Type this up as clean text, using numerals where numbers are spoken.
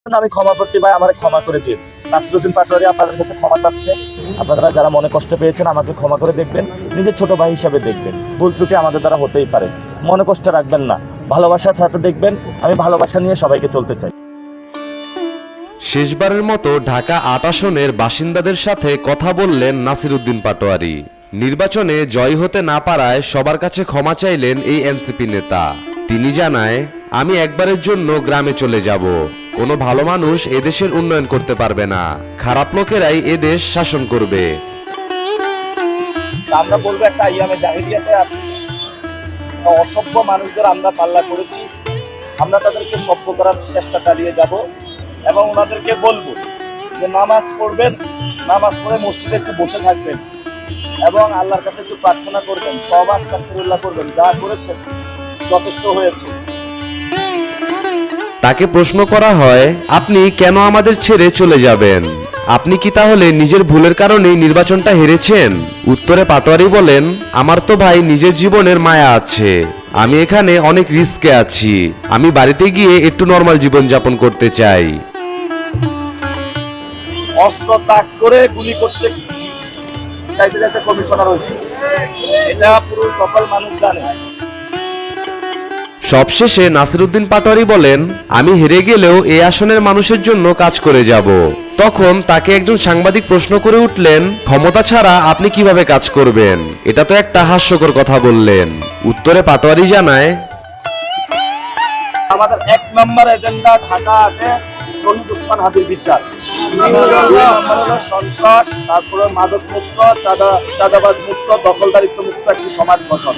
আমি ক্ষমা করতে ভাই, আমার ক্ষমা করে দিন। নাসিরউদ্দিন পাটোয়ারি আপনাদের কাছে ক্ষমা চাচ্ছে। আপনারা যারা মনে কষ্ট পেয়েছেন আমাকে ক্ষমা করে দেখবেন, নিজের ছোট ভাই হিসাবে দেখবেন। ভুল ত্রুটি আমাদের দ্বারা হতেই পারে, মনে কষ্ট রাখবেন না। ভালোবাসার সাথে দেখবেন, আমি ভালোবাসা নিয়ে সবাইকে চলতে চাই। শেষবারের মতো ঢাকা ৮ আসনের বাসিন্দাদের সাথে কথা বললেন নাসিরউদ্দিন পাটোয়ারি। নির্বাচনে জয় হতে না পারায় সবার কাছে ক্ষমা চাইলেন এই এনসিপি নেতা। তিনি জানায়, আমি একবারের জন্য গ্রামে চলে যাব। কোনো ভালো মানুষ এদেশের উন্নয়ন করতে পারবে না, খারাপ লোকেরাই এদেশ শাসন করবে। আমরা বলবো একটা আইয়ামে জাহিলিয়াতে আছি, অসভ্য মানুষদের আমরা পাল্লা করেছি। আমরা তাদেরকে সভ্য করার চেষ্টা চালিয়ে যাব এবং ওনাদেরকে বলবো যে নামাজ পড়বেন, নামাজ পড়ে মসজিদে একটু বসে থাকবেন এবং আল্লাহর কাছে একটু প্রার্থনা করবেন, তওবা ইস্তিগফার করবেন। যা করেছেন যথেষ্ট হয়েছে। তাকে প্রশ্ন করা হয়, আপনি কেন আমাদের ছেড়ে চলে যাবেন? আপনি কি তাহলে নিজের ভুলের কারণেই নির্বাচনটা হেরেছেন? উত্তরে পাটোয়ারি বলেন, আমার তো ভাই নিজের জীবনের মায়া আছে। আমি এখানে অনেক রিস্কে আছি। আমি বাড়িতে গিয়ে একটু নর্মাল জীবন যাপন করতে চাই। অস্ত্র তাক করে গুলি করতে চাইতে একটা কমিশনার হয়েছে, এটা পুরো সকল মানুষ জানে। সবশেষে নাসিরউদ্দিন পাটোয়ারি বলেন, আমি হেরে গেলেও এই আসনের মানুষের জন্য কাজ করে যাব। তখন তাকে একজন সাংবাদিক প্রশ্ন করে উঠলেন, ক্ষমতা ছাড়া আপনি কিভাবে কাজ করবেন? এটা তো একটা হাস্যকর কথা বললেন। উত্তরে পাটোয়ারি জানায়, আমাদের ১ নম্বর এজেন্ডা ঢাকা আগে শহীদ ওসমান হাদির বিচার। সন্ত্রাস, তারপরে মাদক মুক্ত, চাঁদাবাজ মুক্ত, দখলদারিত্ব মুক্ত একটি সমাজ গঠন।